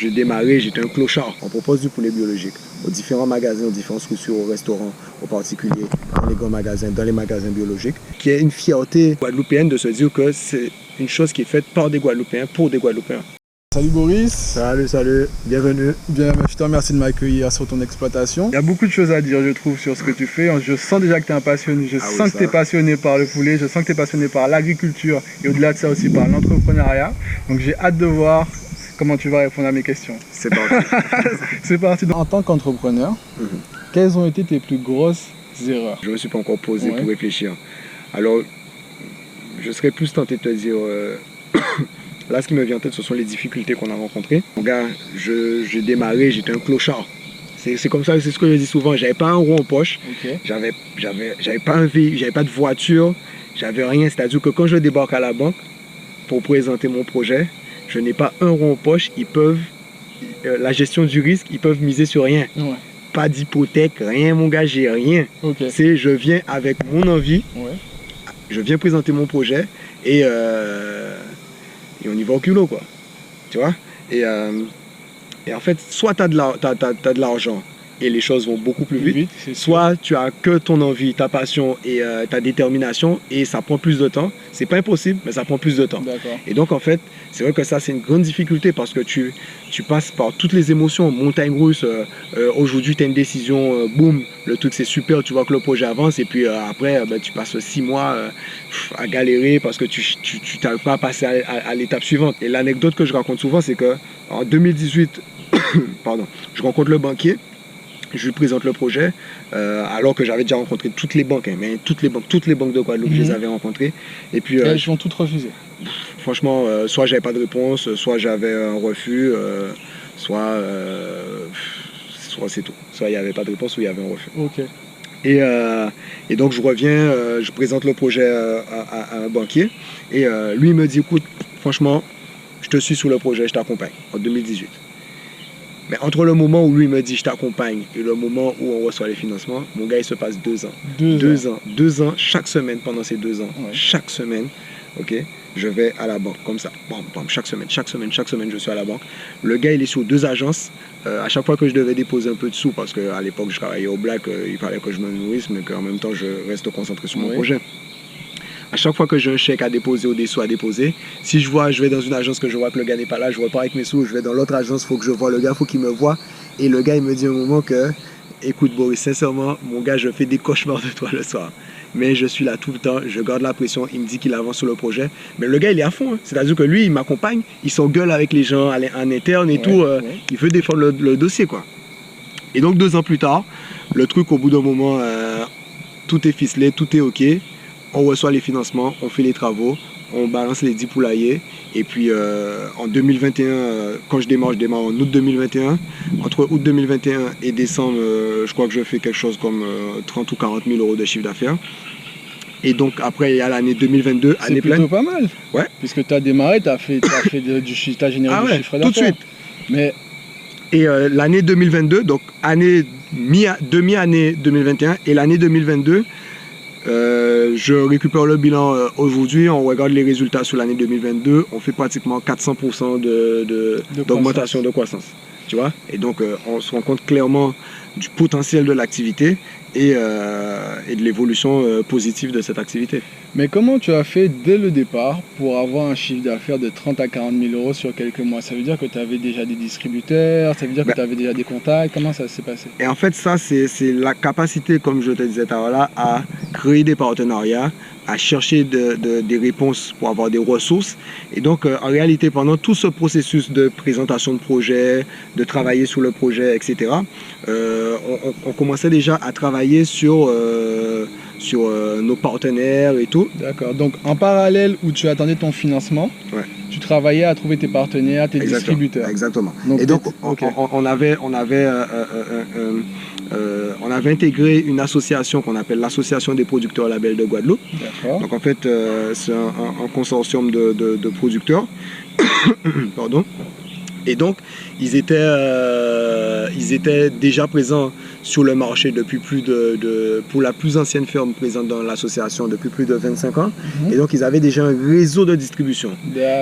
J'ai démarré, j'étais un clochard. On propose du poulet biologique aux différents magasins, aux différentes structures, aux restaurants, aux particuliers, dans les grands magasins, dans les magasins biologiques. Qui est une fierté guadeloupéenne de se dire que c'est une chose qui est faite par des Guadeloupéens, pour des Guadeloupéens. Salut Boris. Salut, bienvenue. Bien, je te remercie de m'accueillir sur ton exploitation. Il y a beaucoup de choses à dire, je trouve, sur ce que tu fais. Je sens déjà que tu es un passionné, je sens que tu es passionné par le poulet, je sens que tu es passionné par l'agriculture et au-delà de ça aussi par l'entrepreneuriat. Donc j'ai hâte de voir comment tu vas répondre à mes questions. C'est parti. C'est parti. En tant qu'entrepreneur, quelles ont été tes plus grosses erreurs? Je ne me suis pas encore posé pour réfléchir. Alors, je serais plus tenté de te dire... Là, ce qui me vient en tête, ce sont les difficultés qu'on a rencontrées. Mon gars, j'ai démarré, j'étais un clochard. C'est comme ça, c'est ce que je dis souvent. J'avais pas un rond en poche, j'avais pas un véhicule, j'avais pas de voiture, j'avais rien. C'est-à-dire que quand je débarque à la banque pour présenter mon projet, je n'ai pas un rond en poche. Ils peuvent, la gestion du risque, ils peuvent miser sur rien. Ouais. Pas d'hypothèque, rien, mon gars, j'ai rien. C'est je viens avec mon envie, je viens présenter mon projet et on y va au culot, quoi. Tu vois? Et en fait, soit tu as de l'argent et les choses vont beaucoup plus vite, soit tu as que ton envie, ta passion et ta détermination et ça prend plus de temps. C'est pas impossible, mais ça prend plus de temps. Et donc, en fait, c'est vrai que ça, c'est une grande difficulté parce que tu passes par toutes les émotions, montagne russe. Aujourd'hui, tu as une décision, boum, le truc c'est super, tu vois que le projet avance et puis après, tu passes 6 mois à galérer parce que tu n'arrives pas à passer à l'étape suivante. Et l'anecdote que je raconte souvent, c'est qu'en 2018, pardon, je rencontre le banquier. Je lui présente le projet, alors que j'avais déjà rencontré toutes les banques, mais toutes les banques de Guadeloupe, je les avais rencontrées. Et puis, elles ont toutes refusé. Franchement, soit j'avais pas de réponse, soit j'avais un refus, soit c'est tout. Soit il n'y avait pas de réponse, ou il y avait un refus. Et donc je reviens, je présente le projet à un banquier, et lui il me dit, écoute, franchement, je te suis sur le projet, je t'accompagne, en 2018. Mais entre le moment où lui me dit je t'accompagne et le moment où on reçoit les financements, mon gars, il se passe 2 ans. 2 ans, chaque semaine pendant ces 2 ans. Chaque semaine, je vais à la banque, comme ça. Bam, bam, chaque semaine, je suis à la banque. Le gars, il est sur 2 agences. À chaque fois que je devais déposer un peu de sous, parce qu'à l'époque, je travaillais au Black, il fallait que je me nourrisse, mais qu'en même temps, je reste concentré sur mon projet. À chaque fois que j'ai un chèque à déposer ou des sous à déposer, si je vais dans une agence que je vois que le gars n'est pas là, je repars avec mes sous, je vais dans l'autre agence, il faut que je vois le gars, il faut qu'il me voie. Et le gars, il me dit à un moment que, écoute Boris, sincèrement, mon gars, je fais des cauchemars de toi le soir. Mais je suis là tout le temps, je garde la pression, il me dit qu'il avance sur le projet. Mais le gars, il est à fond. C'est-à-dire que lui, il m'accompagne, il s'engueule avec les gens en interne et tout. Il veut défendre le dossier, quoi. Et donc 2 ans plus tard, le truc, au bout d'un moment, tout est ficelé, tout est OK. On reçoit les financements, on fait les travaux, on balance les 10 poulaillers. Et puis en 2021, quand je démarre en août 2021. Entre août 2021 et décembre, je crois que je fais quelque chose comme 30 ou 40 000 euros de chiffre d'affaires. Et donc après, il y a l'année 2022, année pleine. C'est plutôt pas mal. Ouais. Puisque tu as démarré, tu as généré du chiffre d'affaires. Tout de suite. Mais... Et l'année 2022, donc demi-année 2021 et l'année 2022, je récupère le bilan aujourd'hui, on regarde les résultats sur l'année 2022, on fait pratiquement 400% d'augmentation de croissance. Tu vois? Et donc on se rend compte clairement du potentiel de l'activité et de l'évolution positive de cette activité. Mais comment tu as fait dès le départ pour avoir un chiffre d'affaires de 30 à 40 000 euros sur quelques mois? Ça veut dire que tu avais déjà des distributeurs, ça veut dire que tu avais déjà des contacts, comment ça s'est passé? Et en fait, ça, c'est la capacité, comme je te disais tout à l'heure, à créer des partenariats, à chercher des réponses pour avoir des ressources. Et donc, en réalité, pendant tout ce processus de présentation de projet, de travailler sur le projet, etc., on commençait déjà à travailler sur nos partenaires et tout. D'accord. Donc, en parallèle où tu attendais ton financement, tu travaillais à trouver tes partenaires, tes distributeurs. Exactement. Et donc, on avait intégré une association qu'on appelle l'Association des producteurs labels de Guadeloupe. Donc, en fait, c'est un consortium de producteurs. Pardon. Et donc, ils étaient déjà présents sur le marché depuis pour la plus ancienne ferme présente dans l'association depuis plus de 25 ans. Et donc, ils avaient déjà un réseau de distribution.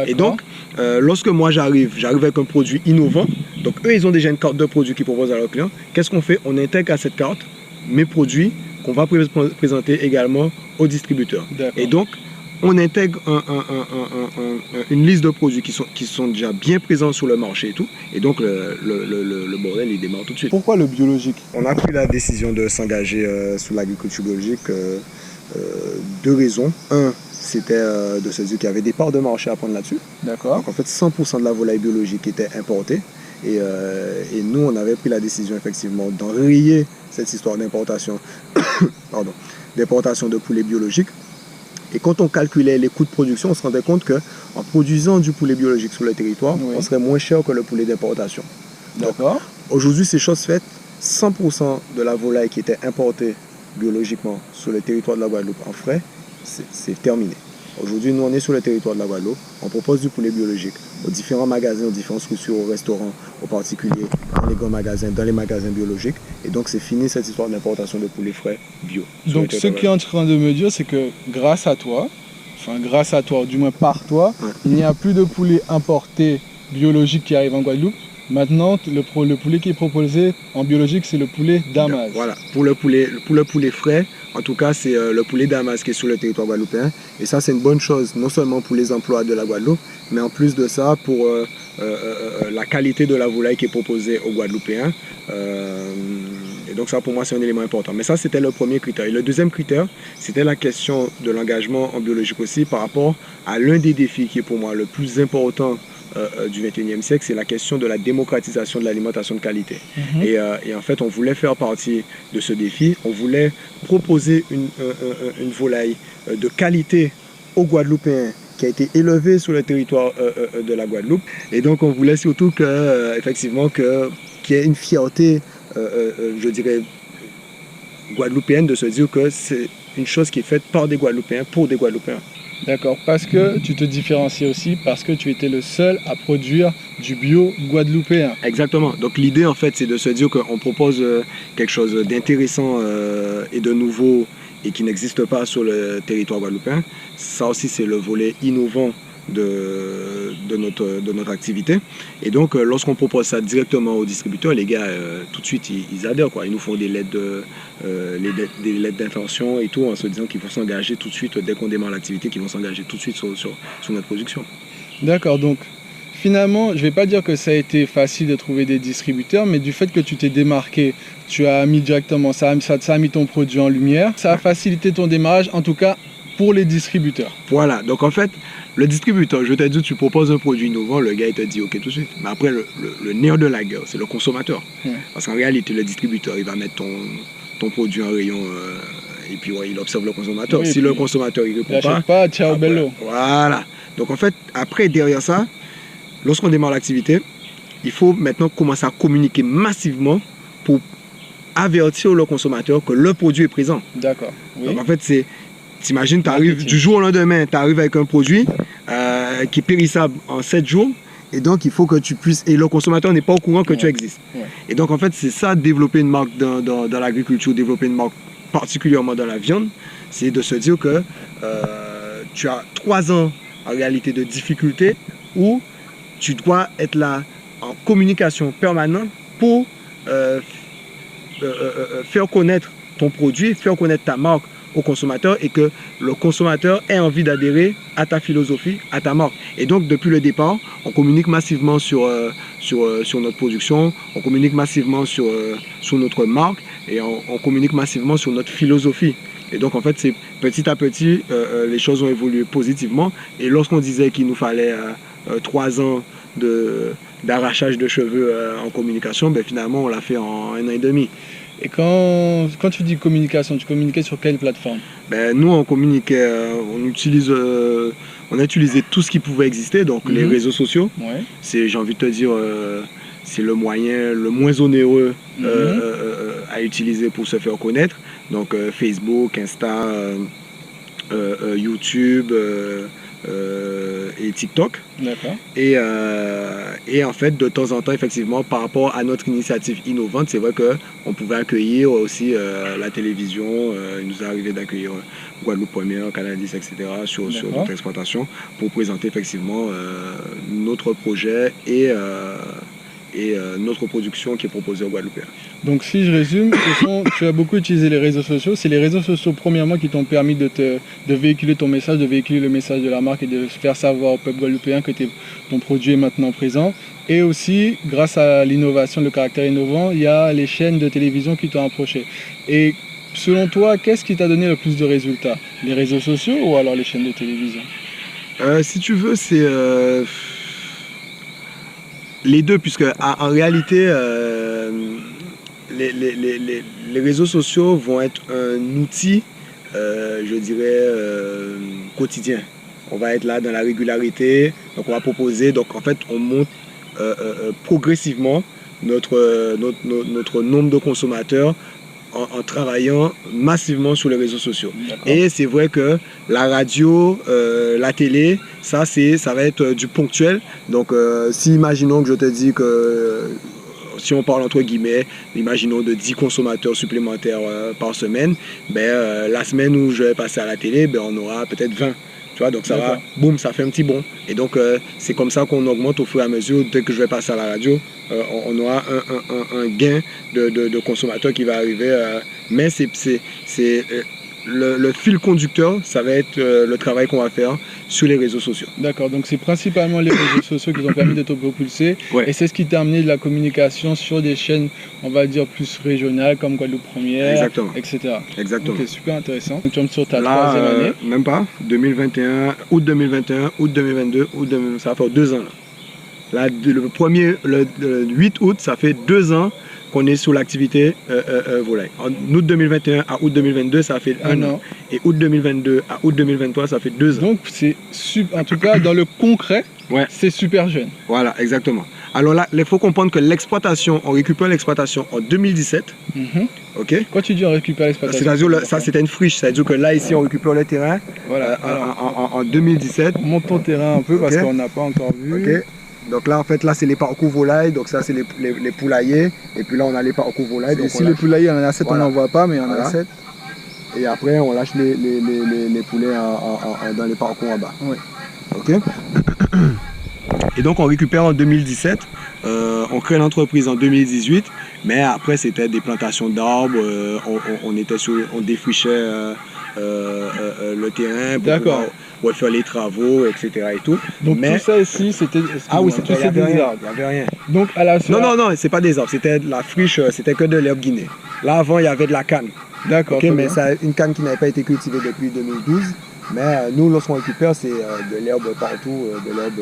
Et donc, lorsque moi j'arrive avec un produit innovant. Donc, eux, ils ont déjà une carte de produits qu'ils proposent à leurs clients. Qu'est-ce qu'on fait? On intègre à cette carte mes produits qu'on va présenter également aux distributeurs. Et donc, on intègre une liste de produits qui sont déjà bien présents sur le marché et tout. Et donc, le bordel, il démarre tout de suite. Pourquoi le biologique? On a pris la décision de s'engager sur l'agriculture biologique. Deux raisons. Un, c'était de se dire qu'il y avait des parts de marché à prendre là-dessus. D'accord. Donc, en fait, 100% de la volaille biologique était importée. Et nous, on avait pris la décision, effectivement, d'enrayer cette histoire d'importation de poulets biologiques. Et quand on calculait les coûts de production, on se rendait compte qu'en produisant du poulet biologique sur le territoire, on serait moins cher que le poulet d'importation. D'accord. Aujourd'hui, c'est chose faite, 100% de la volaille qui était importée biologiquement sur le territoire de la Guadeloupe en frais, c'est terminé. Aujourd'hui, nous, on est sur le territoire de la Guadeloupe. On propose du poulet biologique aux différents magasins, aux différentes structures, aux restaurants, aux particuliers, dans les grands magasins, dans les magasins biologiques. Et donc, c'est fini cette histoire d'importation de poulet frais bio. Donc, ce qui est en train de me dire, c'est que grâce à toi, ou du moins par toi, il n'y a plus de poulet importé biologique qui arrive en Guadeloupe. Maintenant, le poulet qui est proposé en biologique, c'est le poulet Damas. Voilà, pour le poulet frais, en tout cas, c'est le poulet Damas qui est sur le territoire guadeloupéen. Et ça, c'est une bonne chose, non seulement pour les emplois de la Guadeloupe, mais en plus de ça, pour la qualité de la volaille qui est proposée aux Guadeloupéens. Et donc ça, pour moi, c'est un élément important. Mais ça, c'était le premier critère. Et le deuxième critère, c'était la question de l'engagement en biologique aussi par rapport à l'un des défis qui est pour moi le plus important du 21e siècle, c'est la question de la démocratisation de l'alimentation de qualité. Et en fait, on voulait faire partie de ce défi. On voulait proposer une volaille de qualité aux Guadeloupéens qui a été élevée sur le territoire de la Guadeloupe. Et donc, on voulait surtout effectivement, qu'il y ait une fierté, je dirais, guadeloupéenne de se dire que c'est une chose qui est faite par des Guadeloupéens pour des Guadeloupéens. D'accord, parce que tu te différencies aussi, parce que tu étais le seul à produire du bio guadeloupéen. Exactement. Donc l'idée, en fait, c'est de se dire qu'on propose quelque chose d'intéressant et de nouveau et qui n'existe pas sur le territoire guadeloupéen. Ça aussi, c'est le volet innovant de notre activité. Et donc, lorsqu'on propose ça directement aux distributeurs, les gars, tout de suite, ils adhèrent, quoi. Ils nous font des lettres d'intention et tout, en se disant qu'ils vont s'engager tout de suite, dès qu'on démarre l'activité, qu'ils vont s'engager tout de suite sur notre production. D'accord, donc finalement, je ne vais pas dire que ça a été facile de trouver des distributeurs, mais du fait que tu t'es démarqué, tu as mis directement, ça a mis ton produit en lumière, ça a facilité ton démarrage, en tout cas pour les distributeurs. Voilà, donc en fait, le distributeur, je t'ai dit, tu proposes un produit innovant, le gars il te dit ok tout de suite. Mais après, le nerf de la guerre, c'est le consommateur. Parce qu'en réalité, le distributeur, il va mettre ton produit en rayon et puis il observe le consommateur. Si le consommateur il répond pas, ciao bello. Voilà. Donc en fait, après, derrière ça, lorsqu'on démarre l'activité, il faut maintenant commencer à communiquer massivement pour avertir le consommateur que le produit est présent. D'accord. Oui. Donc en fait, t'imagines, tu arrives du jour au lendemain, tu arrives avec un produit qui est périssable en 7 jours. Et donc, il faut que tu puisses... Et le consommateur n'est pas au courant que tu existes. Et donc, en fait, c'est ça, développer une marque dans l'agriculture, développer une marque particulièrement dans la viande, c'est de se dire que tu as 3 ans, en réalité, de difficultés où tu dois être là en communication permanente pour faire connaître ton produit, faire connaître ta marque au consommateur et que le consommateur ait envie d'adhérer à ta philosophie, à ta marque. Et donc, depuis le départ, on communique massivement sur notre production, on communique massivement sur notre marque et on communique massivement sur notre philosophie. Et donc, en fait, c'est petit à petit, les choses ont évolué positivement. Et lorsqu'on disait qu'il nous fallait 3 ans d'arrachage de cheveux en communication, ben, finalement, on l'a fait en 1 an et demi. Et quand tu dis communication, tu communiquais sur quelle plateforme? Ben, nous, on communiquait, on a utilisé tout ce qui pouvait exister, donc les réseaux sociaux. C'est, j'ai envie de te dire, c'est le moyen le moins onéreux à utiliser pour se faire connaître. Donc Facebook, Insta, YouTube, et TikTok. D'accord. Et en fait, de temps en temps, effectivement, par rapport à notre initiative innovante, c'est vrai qu'on pouvait accueillir aussi la télévision. Il nous est arrivé d'accueillir Guadeloupe Première, Canal 10, etc. sur notre exploitation pour présenter effectivement notre projet et notre production qui est proposée au Guadeloupe. Donc si je résume, tu as beaucoup utilisé les réseaux sociaux. C'est les réseaux sociaux premièrement qui t'ont permis de véhiculer ton message, de véhiculer le message de la marque et de faire savoir au peuple guadeloupéen que ton produit est maintenant présent. Et aussi, grâce à l'innovation, le caractère innovant, il y a les chaînes de télévision qui t'ont approché. Et selon toi, qu'est-ce qui t'a donné le plus de résultats? Les réseaux sociaux ou alors les chaînes de télévision? Si tu veux, c'est les deux, puisque en réalité, les réseaux sociaux vont être un outil, je dirais, quotidien. On va être là dans la régularité, donc on va proposer, donc en fait on monte progressivement notre nombre de consommateurs en travaillant massivement sur les réseaux sociaux. Et c'est vrai que la radio, la télé, ça va être du ponctuel. Donc si imaginons que je te dis que si on parle entre guillemets, imaginons de 10 consommateurs supplémentaires par semaine, la semaine où je vais passer à la télé, on aura peut-être 20. Tu vois, donc ça va, boum, ça fait un petit bond. Et donc c'est comme ça qu'on augmente au fur et à mesure. Dès que je vais passer à la radio, on aura un gain de consommateurs qui va arriver. Mais le fil conducteur, ça va être le travail qu'on va faire sur les réseaux sociaux. D'accord, donc c'est principalement les réseaux sociaux qui ont permis de te propulser. Et c'est ce qui t'a amené de la communication sur des chaînes, on va dire, plus régionales, comme Guadeloupe Première, etc. Exactement. Ok, super intéressant. Donc tu es sur ta troisième année. Même pas, 2021, août 2021, août 2022, ça va faire 2 ans. Là, le 8 août, ça fait 2 ans qu'on est sur l'activité volaille. En août 2021 à août 2022, ça fait 1 an. Et août 2022 à août 2023, ça fait 2 ans. Donc, c'est en tout cas, dans le concret, c'est super jeune. Voilà, exactement. Alors là, il faut comprendre que l'exploitation, on récupère l'exploitation en 2017. Ok. Quand tu dis on récupère l'exploitation, c'est-à-dire ça c'était une friche, c'est-à-dire que là ici on récupère le terrain. Voilà. En 2017. Monte ton terrain un peu parce qu'on n'a pas encore vu. Donc là, en fait, là, c'est les parcours volailles. Donc ça, c'est les poulaillers. Et puis là, on a les parcours volailles. Donc ici, les poulaillers, on en a 7, on n'en voit pas, mais on en a 7. Et après, on lâche les poulets dans les parcours en bas. Oui. OK. Et donc, on récupère en 2017. On crée l'entreprise en 2018. Mais après, c'était des plantations d'arbres. On défrichait le terrain pour faire les travaux, etc. Et tout. Donc tout ça ici, c'était... Ah oui, il n'y avait rien. Il n'y avait rien. Donc à la fin... Non, c'est pas des arbres. C'était la friche, c'était que de l'herbe guinée. Là, avant, il y avait de la canne. D'accord. Okay, mais c'est une canne qui n'avait pas été cultivée depuis 2012. Mais nous, lorsqu'on récupère, c'est de l'herbe partout, de l'herbe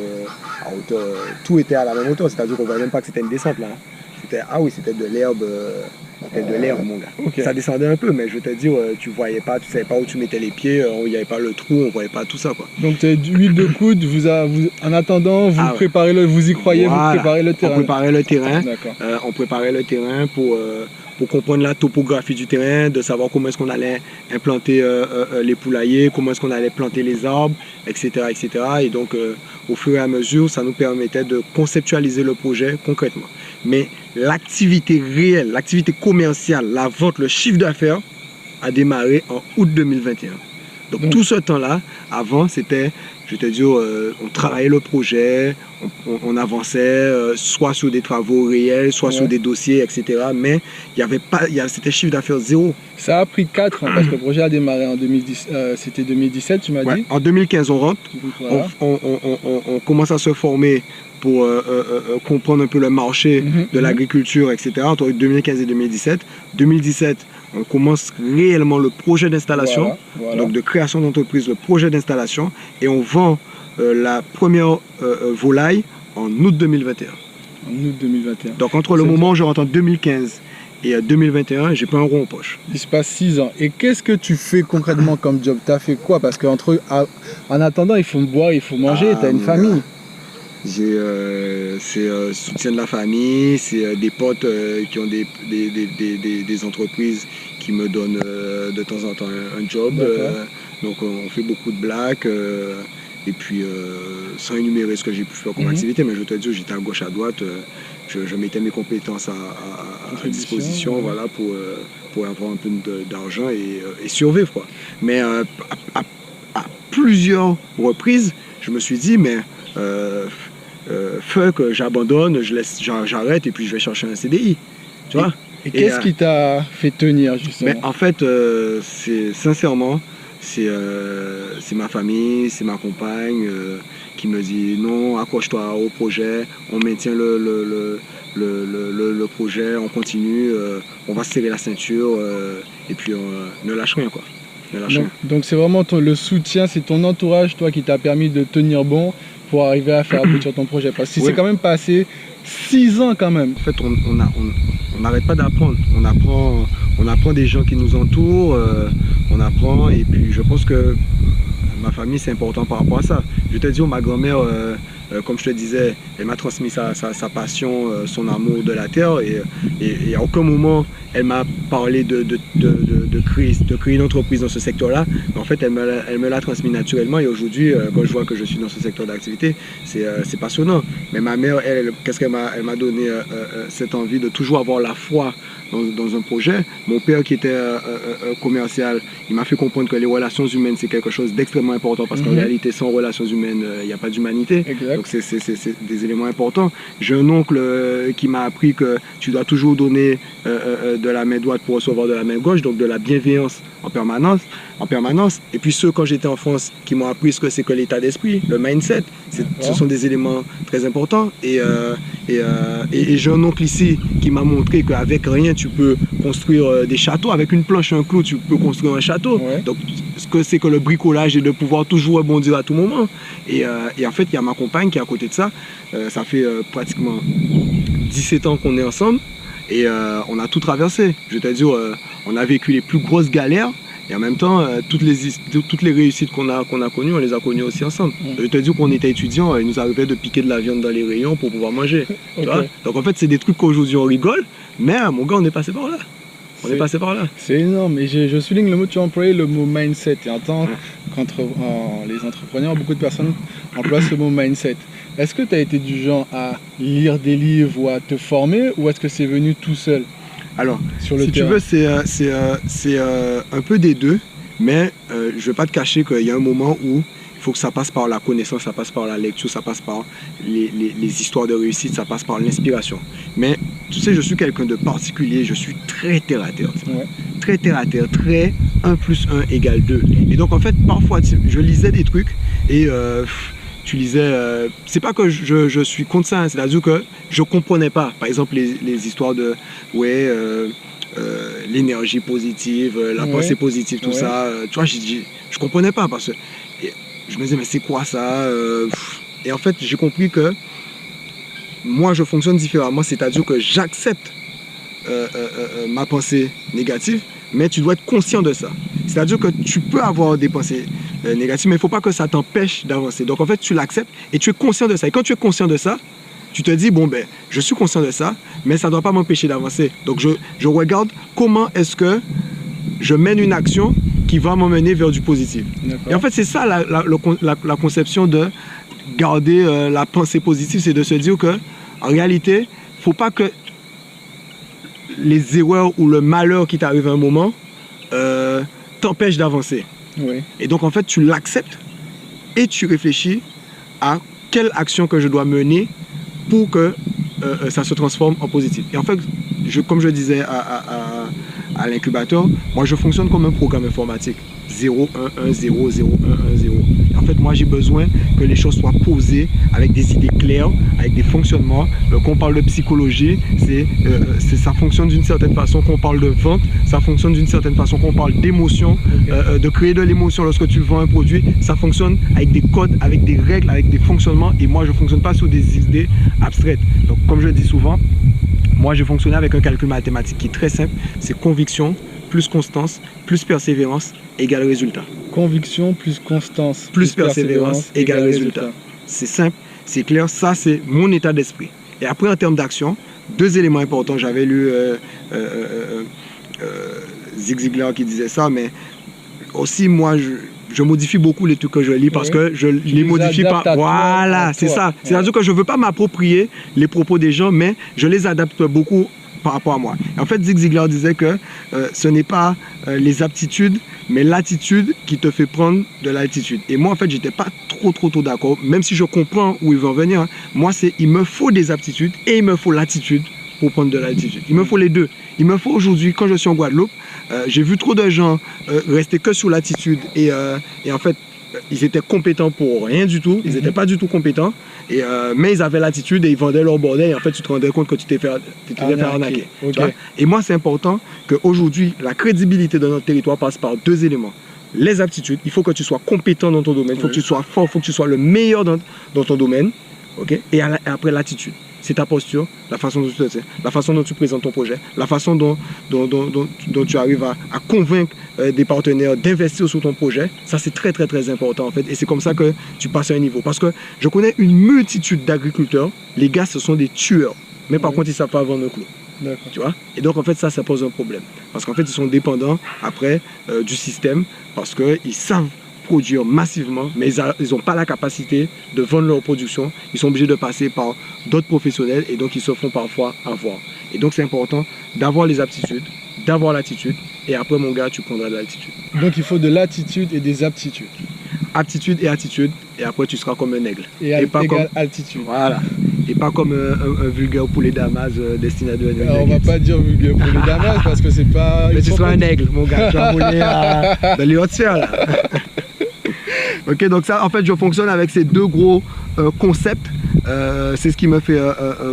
à hauteur. Tout était à la même hauteur. C'est-à-dire qu'on ne voyait même pas que c'était une descente là. C'était de l'herbe. C'était de l'herbe, mon gars. Ça descendait un peu, mais je vais te dire, tu voyais pas, tu savais pas où tu mettais les pieds, il n'y avait pas le trou, on voyait pas tout ça, quoi. Donc d'huile de coude, en attendant, vous préparez vous y croyez, vous préparez le terrain. On préparait le terrain. On préparait le terrain pour comprendre la topographie du terrain, de savoir comment est-ce qu'on allait implanter les poulaillers, comment est-ce qu'on allait planter les arbres, etc., etc. Et donc, au fur et à mesure, ça nous permettait de conceptualiser le projet concrètement. Mais l'activité réelle, l'activité commerciale, la vente, le chiffre d'affaires a démarré en août 2021. Donc tout ce temps-là, avant, c'était, je te dis, on travaillait le projet, on avançait soit sur des travaux réels, soit sur des dossiers, etc. Mais il y avait pas, c'était chiffre d'affaires zéro. Ça a pris 4 ans parce que le projet a démarré en 2010, c'était 2017, tu m'as dit. En 2015, on rentre, on commence à se former pour comprendre un peu le marché de l'agriculture, etc. Entre 2015 et 2017. 2017, on commence réellement le projet d'installation, donc de création d'entreprise, le projet d'installation, et on vend la première volaille en août 2021. En août 2021. Donc entre le moment où je rentre en 2015 et 2021, j'ai pas un rond en poche. Il se passe 6 ans. Et qu'est-ce que tu fais concrètement comme job? Tu as fait quoi? Parce qu'en attendant, il faut boire, il faut manger, tu as une famille. C'est soutien de la famille, c'est des potes qui ont des entreprises qui me donnent de temps en temps un job. Donc on fait beaucoup de blagues. Et puis, sans énumérer ce que j'ai pu faire comme activité, mais je te dis, j'étais à gauche, à droite, je mettais mes compétences à disposition, voilà, pour avoir un peu d'argent et survivre, quoi. Mais à plusieurs reprises, je me suis dit, mais fuck, j'abandonne, j'arrête et puis je vais chercher un CDI. Tu vois? Et qu'est-ce qui t'a fait tenir, justement? Mais en fait, sincèrement, c'est ma famille, c'est ma compagne qui me dit non, accroche-toi au projet, on maintient le projet, on continue, on va serrer la ceinture et puis ne lâche rien, quoi. Donc c'est vraiment le soutien, c'est ton entourage, toi, qui t'a permis de tenir bon pour arriver à faire aboutir ton projet. Parce que c'est quand même passé 6 ans quand même. En fait, on n'arrête pas d'apprendre. On apprend des gens qui nous entourent, on apprend, et puis je pense que ma famille, c'est important par rapport à ça. Je te dis, ma grand-mère, comme je te disais, elle m'a transmis sa passion, son amour de la terre, et à aucun moment elle m'a parlé de créer une entreprise dans ce secteur-là. En fait, elle me l'a transmis naturellement, et aujourd'hui, quand je vois que je suis dans ce secteur d'activité, c'est passionnant. Mais ma mère, qu'est-ce qu'elle m'a donné cette envie de toujours avoir la foi dans un projet. Mon père, qui était commercial, il m'a fait comprendre que les relations humaines, c'est quelque chose d'extrêmement important, parce qu'en réalité, sans relations humaines, il n'y a pas d'humanité. Donc c'est des éléments importants. J'ai un oncle qui m'a appris que tu dois toujours donner de la main droite pour recevoir de la main gauche, donc de la bienveillance en permanence. Et puis ceux, quand j'étais en France, qui m'ont appris ce que c'est que l'état d'esprit, le mindset, ce sont des éléments très importants. Et j'ai un oncle ici qui m'a montré qu'avec rien, tu peux construire des châteaux. Avec une planche et un clou, tu peux construire un château. Donc ce que c'est que le bricolage, et de pouvoir toujours rebondir à tout moment. Et en fait, il y a ma compagne qui est à côté de ça. Ça fait pratiquement 17 ans qu'on est ensemble. Et on a tout traversé. Je veux te dire, on a vécu les plus grosses galères. Et en même temps, toutes les réussites qu'on a connues, on les a connues aussi ensemble. Je te dis qu'on était étudiants, il nous arrivait de piquer de la viande dans les rayons pour pouvoir manger. Donc en fait, c'est des trucs qu'aujourd'hui on rigole, mais mon gars, on est passé par là. C'est énorme. Et je souligne le mot, tu as employé le mot mindset. Et en tant les entrepreneurs, beaucoup de personnes emploient ce mot mindset. Est-ce que tu as été du genre à lire des livres ou à te former, ou est-ce que c'est venu tout seul? Alors, si tu veux, c'est un peu des deux, mais je ne vais pas te cacher qu'il y a un moment où il faut que ça passe par la connaissance, ça passe par la lecture, ça passe par les histoires de réussite, ça passe par l'inspiration. Mais tu sais, je suis quelqu'un de particulier, je suis très terre à terre. Très terre à terre, très 1 + 1 = 2. Et donc en fait, parfois, je lisais des trucs et... tu lisais, c'est pas que je suis contre ça, c'est-à-dire que je comprenais pas, par exemple, les histoires de l'énergie positive, la pensée positive, tout ça, tu vois, je comprenais pas, parce que je me disais, mais c'est quoi ça? Et en fait, j'ai compris que moi, je fonctionne différemment, c'est-à-dire que j'accepte ma pensée négative, mais tu dois être conscient de ça. C'est-à-dire que tu peux avoir des pensées négatives, mais il ne faut pas que ça t'empêche d'avancer. Donc en fait, tu l'acceptes et tu es conscient de ça. Et quand tu es conscient de ça, tu te dis, bon ben, je suis conscient de ça, mais ça ne doit pas m'empêcher d'avancer. Donc je regarde comment est-ce que je mène une action qui va m'emmener vers du positif. Et en fait, c'est ça la conception de garder la pensée positive, c'est de se dire que en réalité, il ne faut pas que les erreurs ou le malheur qui t'arrive à un moment t'empêche d'avancer. Et donc en fait, tu l'acceptes et tu réfléchis à quelle action que je dois mener pour que ça se transforme en positif. Et en fait, comme je disais à l'incubateur, moi je fonctionne comme un programme informatique. 0, 1, 1, 0, 0, 1, 1, 0. Et en fait, moi j'ai besoin que les choses soient posées avec des idées claires, avec des fonctionnements. Quand on parle de psychologie, ça fonctionne d'une certaine façon. Quand on parle de vente, ça fonctionne d'une certaine façon. Quand on parle d'émotion, de créer de l'émotion lorsque tu vends un produit, ça fonctionne avec des codes, avec des règles, avec des fonctionnements. Et moi, je ne fonctionne pas sur des idées abstraites. Donc, comme je le dis souvent, moi, je fonctionne avec un calcul mathématique qui est très simple. C'est conviction plus constance plus persévérance égale résultat. Conviction plus constance plus persévérance égale résultat. C'est simple, c'est clair. Ça, c'est mon état d'esprit. Et après, en termes d'action, 2 éléments importants. J'avais lu Zig Ziglar qui disait ça, mais aussi, moi, je modifie beaucoup les trucs que je lis parce que je les modifie pas. Voilà, c'est ça. C'est-à-dire que je ne veux pas m'approprier les propos des gens, mais je les adapte beaucoup par rapport à moi. Et en fait, Zig Ziglar disait que ce n'est pas les aptitudes, mais l'attitude qui te fait prendre de l'altitude. Et moi, en fait, j'étais pas trop d'accord, même si je comprends où il veut en venir. Hein. Moi, il me faut des aptitudes et il me faut l'attitude pour prendre de l'altitude. Il me faut les deux. Il me faut aujourd'hui, quand je suis en Guadeloupe, j'ai vu trop de gens rester que sur l'attitude et en fait, ils étaient compétents pour rien du tout. Ils n'étaient pas du tout compétents. Mais ils avaient l'attitude et ils vendaient leur bordel. Et en fait, tu te rendais compte que tu t'es fait arnaquer. Okay. Et moi, c'est important qu'aujourd'hui, la crédibilité de notre territoire passe par deux éléments. Les aptitudes. Il faut que tu sois compétent dans ton domaine. Il faut que tu sois fort. Il faut que tu sois le meilleur dans ton domaine. Okay? Et après, l'attitude. C'est ta posture, la façon dont tu te tiens, la façon dont tu présentes ton projet, la façon dont tu arrives à convaincre des partenaires d'investir sur ton projet. Ça, c'est très important en fait. Et c'est comme ça que tu passes à un niveau. Parce que je connais une multitude d'agriculteurs. Les gars, ce sont des tueurs. Mais par contre, ils ne savent pas vendre un clou. Tu vois? Et donc, en fait, ça pose un problème. Parce qu'en fait, ils sont dépendants après du système parce qu'ils savent produire massivement, mais ils n'ont pas la capacité de vendre leur production. Ils sont obligés de passer par d'autres professionnels et donc ils se font parfois avoir. Et donc c'est important d'avoir les aptitudes, d'avoir l'attitude et après mon gars, tu prendras de l'altitude. Donc il faut de l'attitude et des aptitudes. Aptitude et attitude et après tu seras comme un aigle. Et pas comme altitude. Voilà. Et pas comme un vulgaire poulet damas destiné à devenir un aigle. On va pas dire vulgaire poulet damas parce que c'est pas... Mais tu seras un aigle, mon gars. Tu vas voler dans les hautes sphères là. Ok, donc ça, en fait, je fonctionne avec ces deux gros concepts. C'est ce qui me fait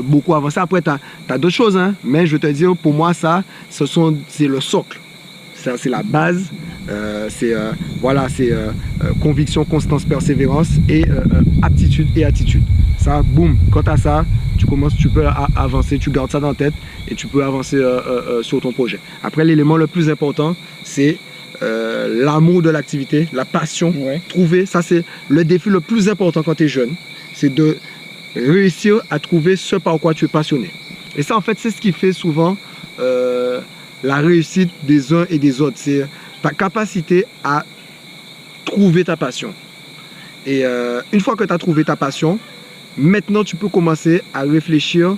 beaucoup avancer. Après, tu as d'autres choses, hein, mais je vais te dire, pour moi, ça, c'est le socle. C'est la base. C'est conviction, constance, persévérance et aptitude et attitude. Ça, boum, quand tu as ça, tu peux avancer, tu gardes ça dans la tête et tu peux avancer sur ton projet. Après, l'élément le plus important, c'est l'amour de l'activité, la passion. Trouver, ça c'est le défi le plus important quand tu es jeune, c'est de réussir à trouver ce par quoi tu es passionné. Et ça en fait c'est ce qui fait souvent la réussite des uns et des autres, c'est ta capacité à trouver ta passion. Et une fois que tu as trouvé ta passion, maintenant tu peux commencer à réfléchir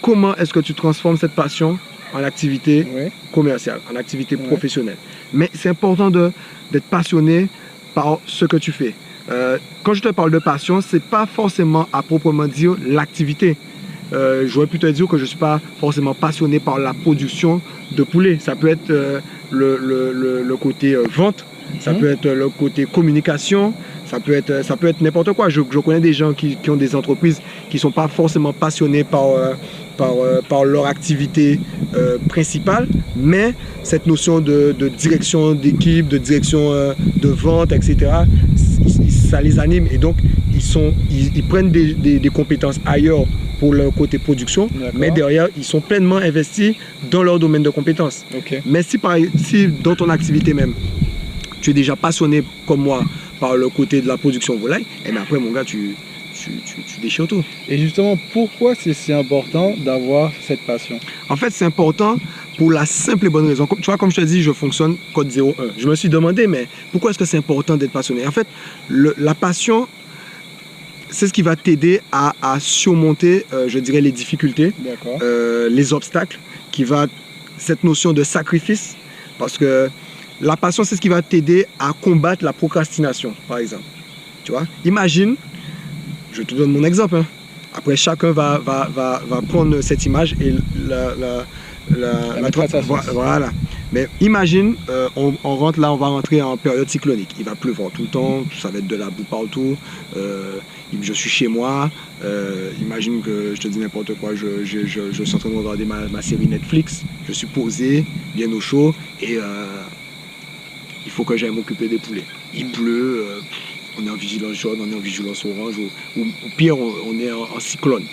comment est-ce que tu transformes cette passion en activité commerciale, en activité professionnelle. Mais c'est important d'être passionné par ce que tu fais. Quand je te parle de passion, ce n'est pas forcément à proprement dire l'activité. J'aurais pu te dire que je ne suis pas forcément passionné par la production de poulet. Ça peut être le côté vente, ça peut être le côté communication, ça peut être n'importe quoi. Je connais des gens qui ont des entreprises qui ne sont pas forcément passionnés par leur activité principale, mais cette notion de direction d'équipe, de direction de vente, etc., ça les anime et donc ils prennent des compétences ailleurs pour leur côté production, mais derrière, ils sont pleinement investis dans leur domaine de compétences. Mais si dans ton activité même, tu es déjà passionné comme moi par le côté de la production volaille, et bien après, mon gars, tu déchires tout. Et justement, pourquoi c'est si important d'avoir cette passion? En fait, c'est important pour la simple et bonne raison. Tu vois, comme je te dis, je fonctionne code 01. Je me suis demandé, mais pourquoi est-ce que c'est important d'être passionné? En fait, la passion, c'est ce qui va t'aider à surmonter, je dirais, les difficultés, les obstacles, cette notion de sacrifice, parce que la passion, c'est ce qui va t'aider à combattre la procrastination, par exemple. Tu vois, imagine, je te donne mon exemple, hein. Après chacun va prendre cette image et voilà. Mais imagine, on rentre là, on va rentrer en période cyclonique. Il va pleuvoir tout le temps, ça va être de la boue partout. Je suis chez moi. Imagine que je te dis n'importe quoi. Je suis en train de regarder ma série Netflix. Je suis posé, bien au chaud et il faut que j'aille m'occuper des poulets. Il pleut. On est en vigilance jaune, on est en vigilance orange, ou pire, on est en cyclone.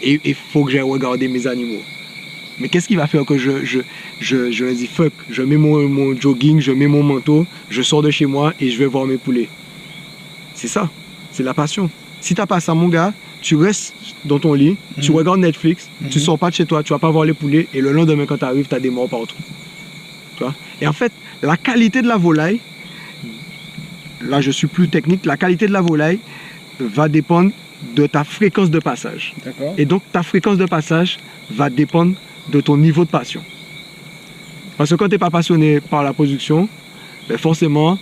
Et il faut que j'aille regarder mes animaux. Mais qu'est-ce qui va faire que je me dis fuck, je mets mon jogging, je mets mon manteau, je sors de chez moi et je vais voir mes poulets. C'est ça, c'est la passion. Si tu n'as pas ça, mon gars, tu restes dans ton lit, tu regardes Netflix, tu sors pas de chez toi, tu vas pas voir les poulets et le lendemain quand tu arrives, tu as des morts partout. Tu vois? Et en fait, la qualité de la volaille là je suis plus technique, la qualité de la volaille va dépendre de ta fréquence de passage. Et donc ta fréquence de passage va dépendre de ton niveau de passion. Parce que quand tu n'es pas passionné par la production, ben forcément,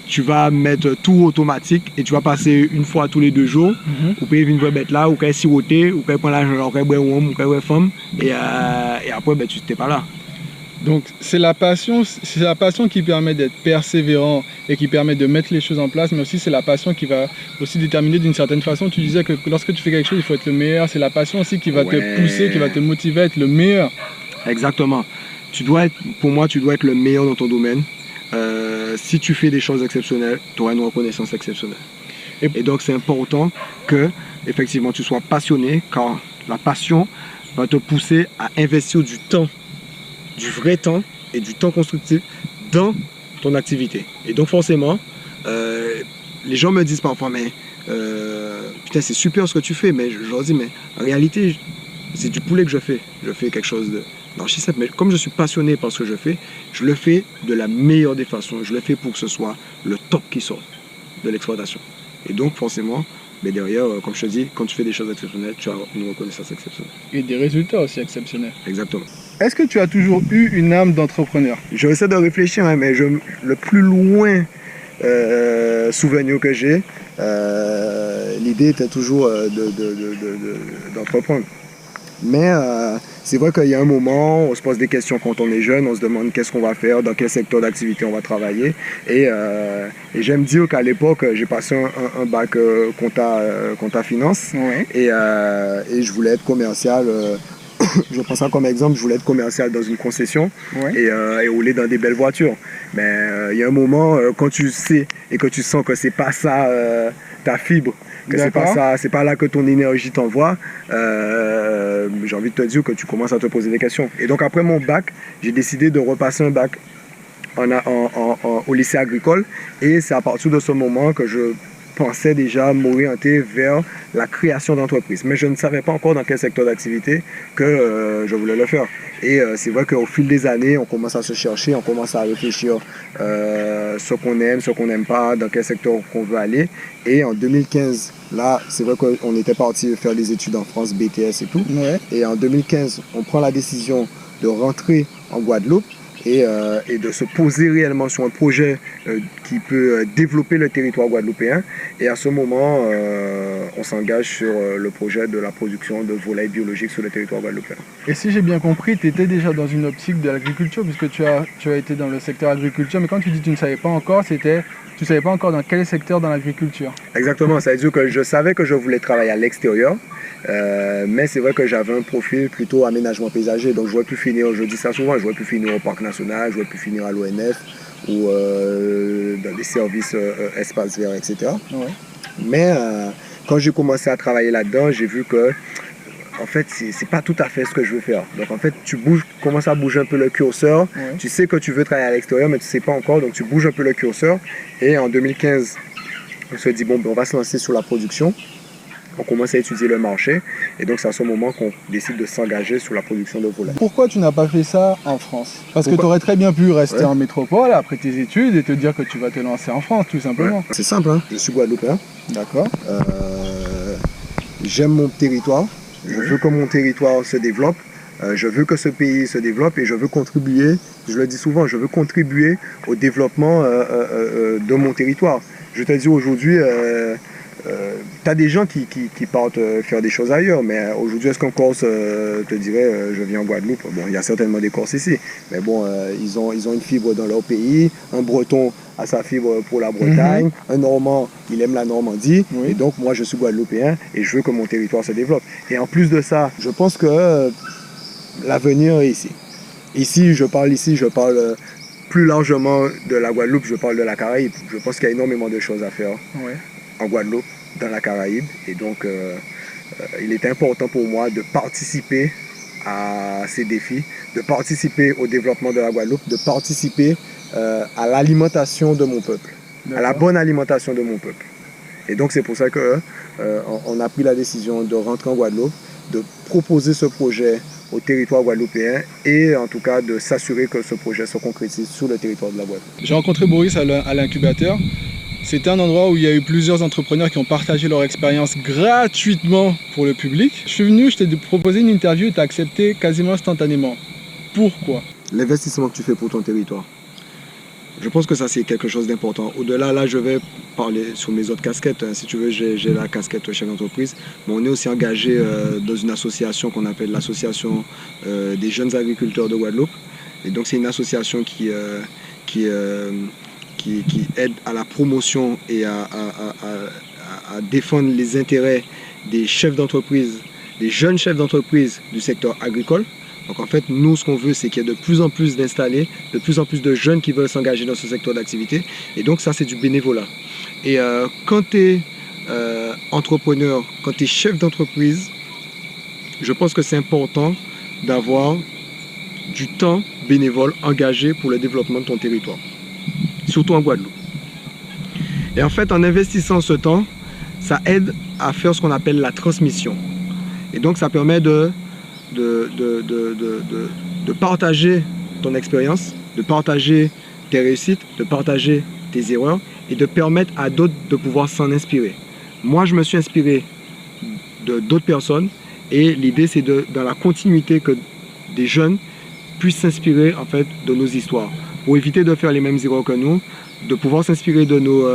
tu vas mettre tout automatique et tu vas passer une fois tous les 2 jours, ou peut venir une bête là, ou peut siroter, ou peut prendre l'argent, ou peut boire un homme, ou peut boire femme, et après, ben, tu n'es pas là. Donc c'est la passion qui permet d'être persévérant et qui permet de mettre les choses en place, mais aussi c'est la passion qui va aussi déterminer d'une certaine façon. Tu disais que lorsque tu fais quelque chose, il faut être le meilleur. C'est la passion aussi qui va te pousser, qui va te motiver à être le meilleur. Exactement. Pour moi, tu dois être le meilleur dans ton domaine. Si tu fais des choses exceptionnelles, tu auras une reconnaissance exceptionnelle. Et donc c'est important que effectivement tu sois passionné, car la passion va te pousser à investir du temps, du vrai temps et du temps constructif dans ton activité. Et donc forcément, les gens me disent parfois, mais putain c'est super ce que tu fais, mais je leur dis, mais en réalité c'est du poulet que je fais. Je fais quelque chose d'enrichissant, mais comme je suis passionné par ce que je fais, je le fais de la meilleure des façons. Je le fais pour que ce soit le top qui sort de l'exploitation. Et donc forcément, mais derrière, comme je te dis, quand tu fais des choses exceptionnelles, tu as une reconnaissance exceptionnelle. Et des résultats aussi exceptionnels. Exactement. Est-ce que tu as toujours eu une âme d'entrepreneur? Je essaie de réfléchir, hein, mais le plus loin souvenir que j'ai, l'idée était toujours d'entreprendre. Mais c'est vrai qu'il y a un moment, on se pose des questions quand on est jeune, on se demande qu'est-ce qu'on va faire, dans quel secteur d'activité on va travailler. Et j'aime dire qu'à l'époque, j'ai passé un bac compta finance, et je voulais être commercial. Je prends ça comme exemple, je voulais être commercial dans une concession et rouler dans des belles voitures. Mais il y a un moment, quand tu sais et que tu sens que c'est pas ça ta fibre, que c'est pas là que ton énergie t'envoie, j'ai envie de te dire que tu commences à te poser des questions. Et donc après mon bac, j'ai décidé de repasser un bac au lycée agricole, et c'est à partir de ce moment que je pensais déjà m'orienter vers la création d'entreprises. Mais je ne savais pas encore dans quel secteur d'activité que je voulais le faire. Et c'est vrai qu'au fil des années, on commence à se chercher, on commence à réfléchir ce qu'on aime, ce qu'on n'aime pas, dans quel secteur qu'on veut aller. Et en 2015, là, c'est vrai qu'on était parti faire des études en France, BTS et tout. Et en 2015, on prend la décision de rentrer en Guadeloupe et de se poser réellement sur un projet qui peut développer le territoire guadeloupéen. Et à ce moment, on s'engage sur le projet de la production de volailles biologiques sur le territoire guadeloupéen. Et si j'ai bien compris, tu étais déjà dans une optique de l'agriculture, puisque tu as été dans le secteur agriculture, mais quand tu dis que tu ne savais pas encore, tu ne savais pas encore dans quel secteur dans l'agriculture? Exactement, ça veut dire que je savais que je voulais travailler à l'extérieur, mais c'est vrai que j'avais un profil plutôt aménagement paysager, donc j'aurais pu finir, je dis ça souvent, j'aurais pu finir au parc national, j'aurais pu finir à l'ONF ou dans des services espaces verts, etc. Mais quand j'ai commencé à travailler là-dedans, j'ai vu que en fait, c'est pas tout à fait ce que je veux faire. Donc en fait, tu commences à bouger un peu le curseur. Tu sais que tu veux travailler à l'extérieur, mais tu sais pas encore, donc tu bouges un peu le curseur. Et en 2015, on se dit, bon, ben, on va se lancer sur la production. On commence à étudier le marché. Et donc c'est à ce moment qu'on décide de s'engager sur la production de volailles. Pourquoi tu n'as pas fait ça en France? Parce que tu aurais très bien pu rester en métropole après tes études et te dire que tu vas te lancer en France, tout simplement. C'est simple, hein. Je suis guadeloupéen. D'accord. J'aime mon territoire. Je veux que mon territoire se développe, je veux que ce pays se développe et je veux contribuer, je le dis souvent, je veux contribuer au développement de mon territoire. Je te dis aujourd'hui, tu as des gens qui partent faire des choses ailleurs, mais aujourd'hui, est-ce qu'un Corse te dirait je viens en Guadeloupe? Bon, il y a certainement des Corses ici, mais bon, ils ont une fibre dans leur pays, un Breton a sa fibre pour la Bretagne, un Normand, il aime la Normandie, et donc moi je suis guadeloupéen et je veux que mon territoire se développe. Et en plus de ça, je pense que l'avenir est ici. Ici, je parle plus largement de la Guadeloupe, je parle de la Caraïbe. Je pense qu'il y a énormément de choses à faire en Guadeloupe, dans la Caraïbe, et donc il est important pour moi de participer à ces défis, de participer au développement de la Guadeloupe, de participer à l'alimentation de mon peuple, à la bonne alimentation de mon peuple. Et donc c'est pour ça qu'on a pris la décision de rentrer en Guadeloupe, de proposer ce projet au territoire guadeloupéen et en tout cas de s'assurer que ce projet se concrétise sur le territoire de la Guadeloupe. J'ai rencontré Boris à l'incubateur C'était un endroit où il y a eu plusieurs entrepreneurs qui ont partagé leur expérience gratuitement pour le public. Je suis venu, je t'ai proposé une interview et tu as accepté quasiment instantanément. Pourquoi? L'investissement que tu fais pour ton territoire. Je pense que ça, c'est quelque chose d'important. Au-delà, là, je vais parler sur mes autres casquettes. Si tu veux, j'ai la casquette chef d'entreprise. Mais on est aussi engagé dans une association qu'on appelle l'association des jeunes agriculteurs de Guadeloupe. Et donc, c'est une association qui aide à la promotion et à défendre les intérêts des chefs d'entreprise, des jeunes chefs d'entreprise du secteur agricole. Donc en fait, nous, ce qu'on veut, c'est qu'il y ait de plus en plus d'installés, de plus en plus de jeunes qui veulent s'engager dans ce secteur d'activité. Et donc ça, c'est du bénévolat. Et quand tu es entrepreneur, quand tu es chef d'entreprise, je pense que c'est important d'avoir du temps bénévole engagé pour le développement de ton territoire, surtout en Guadeloupe. Et en fait, en investissant ce temps, ça aide à faire ce qu'on appelle la transmission. Et donc ça permet de partager ton expérience, de partager tes réussites, de partager tes erreurs et de permettre à d'autres de pouvoir s'en inspirer. Moi, je me suis inspiré d'autres personnes et l'idée, c'est dans la continuité que des jeunes puissent s'inspirer en fait de nos histoires pour éviter de faire les mêmes erreurs que nous, de pouvoir s'inspirer de nos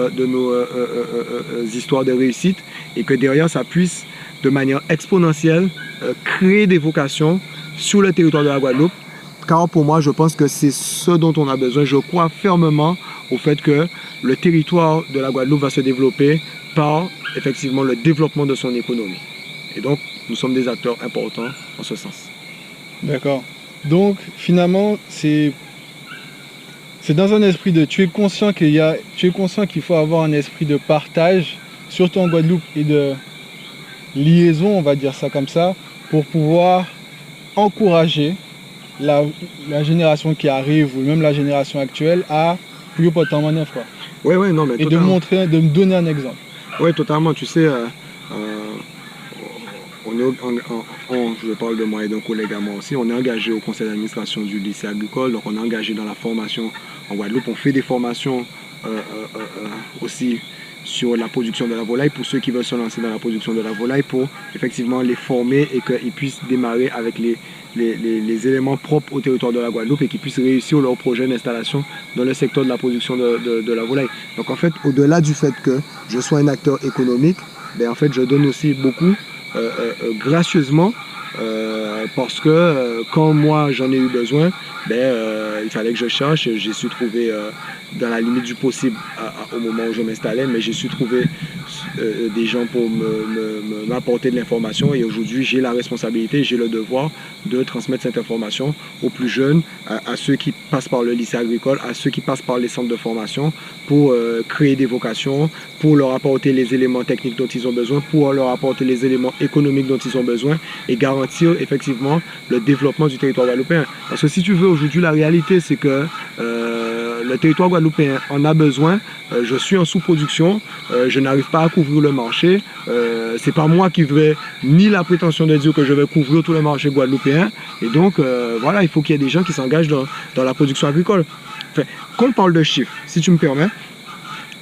histoires de réussite et que derrière, ça puisse de manière exponentielle créer des vocations sur le territoire de la Guadeloupe. Car pour moi, je pense que c'est ce dont on a besoin. Je crois fermement au fait que le territoire de la Guadeloupe va se développer par effectivement le développement de son économie. Et donc, nous sommes des acteurs importants en ce sens. D'accord. Donc, finalement, c'est dans un esprit de... Tu es conscient qu'il faut avoir un esprit de partage, surtout en Guadeloupe, et de liaison, on va dire ça comme ça, pour pouvoir encourager la génération qui arrive ou même la génération actuelle à plus haut en manœuvre, quoi. Ouais, non, mais et totalement. De me donner un exemple. Oui, totalement. Tu sais, je parle de moi et d'un collègue à moi aussi, on est engagé au conseil d'administration du lycée agricole, donc on est engagé dans la formation en Guadeloupe. On fait des formations aussi sur la production de la volaille pour ceux qui veulent se lancer dans la production de la volaille, pour effectivement les former et qu'ils puissent démarrer avec les éléments propres au territoire de la Guadeloupe et qu'ils puissent réussir leur projet d'installation dans le secteur de la production de la volaille. Donc en fait, au-delà du fait que je sois un acteur économique, ben, en fait, je donne aussi beaucoup gracieusement parce que quand moi j'en ai eu besoin, il fallait que je cherche. J'ai su trouver dans la limite du possible au moment où je m'installais, mais j'ai su trouver des gens pour m'apporter de l'information, et aujourd'hui j'ai la responsabilité, j'ai le devoir de transmettre cette information aux plus jeunes, à ceux qui passent par le lycée agricole, à ceux qui passent par les centres de formation, pour créer des vocations, pour leur apporter les éléments techniques dont ils ont besoin, pour leur apporter les éléments économiques dont ils ont besoin et garantir effectivement le développement du territoire guadeloupéen. Parce que si tu veux, aujourd'hui la réalité c'est que le territoire guadeloupéen en a besoin. Je suis en sous-production, je n'arrive pas à couvrir le marché. C'est pas moi qui vais ni la prétention de dire que je vais couvrir tout le marché guadeloupéen. Et donc, voilà, il faut qu'il y ait des gens qui s'engagent dans la production agricole. Enfin, quand on parle de chiffres, si tu me permets,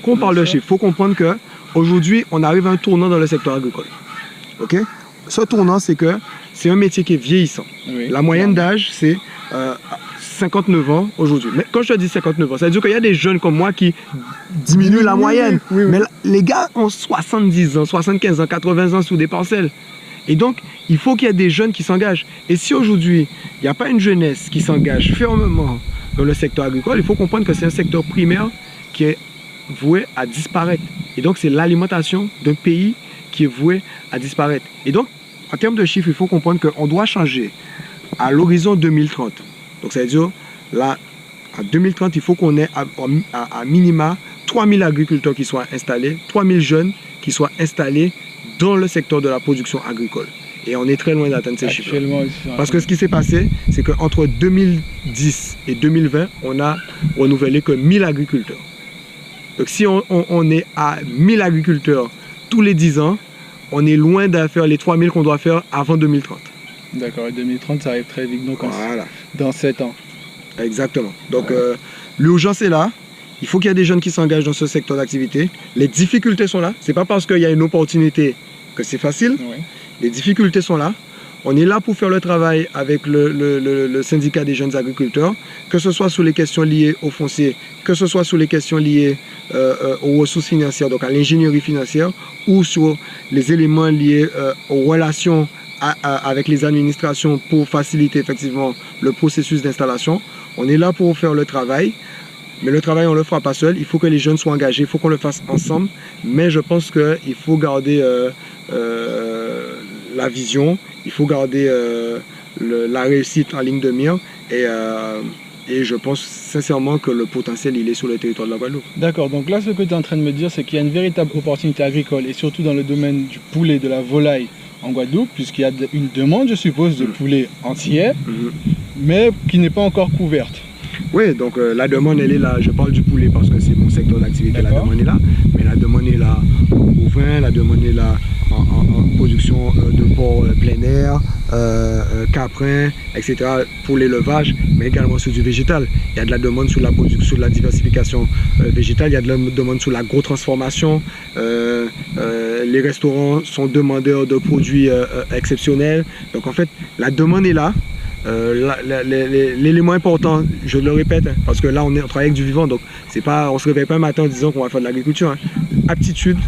quand on parle de chiffres, il faut comprendre qu'aujourd'hui, on arrive à un tournant dans le secteur agricole. Ok ? Ce tournant, c'est que c'est un métier qui est vieillissant. Oui, la moyenne d'âge, c'est 59 ans aujourd'hui. Mais quand je te dis 59 ans, ça veut dire qu'il y a des jeunes comme moi qui diminuent la moyenne. Oui. Mais les gars ont 70 ans, 75 ans, 80 ans sous des parcelles. Et donc, il faut qu'il y ait des jeunes qui s'engagent. Et si aujourd'hui, il n'y a pas une jeunesse qui s'engage fermement dans le secteur agricole, il faut comprendre que c'est un secteur primaire qui est voué à disparaître. Et donc, c'est l'alimentation d'un pays qui est voué à disparaître. Et donc, en termes de chiffres, il faut comprendre qu'on doit changer à l'horizon 2030. Donc, ça veut dire, là, en 2030, il faut qu'on ait à minima 3000 agriculteurs qui soient installés, 3000 jeunes qui soient installés dans le secteur de la production agricole. Et on est très loin d'atteindre ces chiffres. Parce que ce qui s'est passé, c'est qu'entre 2010 et 2020, on a renouvelé que 1000 agriculteurs. Donc, si on est à 1000 agriculteurs tous les 10 ans, on est loin de faire les 3000 qu'on doit faire avant 2030. D'accord, et 2030, ça arrive très vite, donc voilà. Dans 7 ans. Exactement. Donc, l'urgence est là. il faut qu'il y ait des jeunes qui s'engagent dans ce secteur d'activité. Les difficultés sont là. Ce n'est pas parce qu'il y a une opportunité que c'est facile. Oui. Les difficultés sont là. On est là pour faire le travail avec le syndicat des jeunes agriculteurs, que ce soit sur les questions liées au foncier, que ce soit sur les questions liées aux ressources financières, donc à l'ingénierie financière, ou sur les éléments liés aux relations avec les administrations pour faciliter effectivement le processus d'installation. On est là pour faire le travail, mais le travail on ne le fera pas seul. Il faut que les jeunes soient engagés, il faut qu'on le fasse ensemble, mais je pense qu'il faut garder la vision, il faut garder la réussite en ligne de mire et je pense sincèrement que le potentiel il est sur le territoire de la Guadeloupe. D'accord, donc là ce que tu es en train de me dire c'est qu'il y a une véritable opportunité agricole et surtout dans le domaine du poulet, de la volaille en Guadeloupe, puisqu'il y a une demande je suppose de poulet entier, mais qui n'est pas encore couverte. Oui, donc la demande elle est là, je parle du poulet parce que c'est mon secteur d'activité, la demande est là, mais la demande est là en bovin, la demande est là en production de porc plein air, caprin, etc. pour l'élevage, mais également sur du végétal. Il y a de la demande sur la production, sur la diversification végétale, il y a de la demande sur l'agrotransformation. Les restaurants sont demandeurs de produits exceptionnels. Donc en fait, la demande est là. L'élément important, je le répète, parce que là on travaille avec du vivant, donc c'est pas, on se réveille pas un matin en disant qu'on va faire de l'agriculture. Aptitude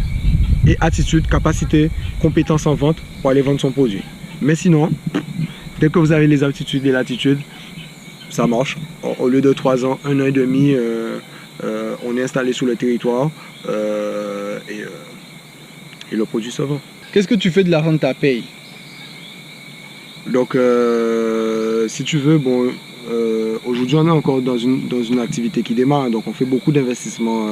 et attitude, capacité, compétence en vente pour aller vendre son produit. Mais sinon, dès que vous avez les aptitudes et l'attitude, ça marche. Au lieu de 3 ans, 1 an et demi, on est installé sur le territoire et le produit se vend. Qu'est-ce que tu fais de l'argent de ta paye? Donc, si tu veux, bon, aujourd'hui on est encore dans une activité qui démarre, donc on fait beaucoup d'investissements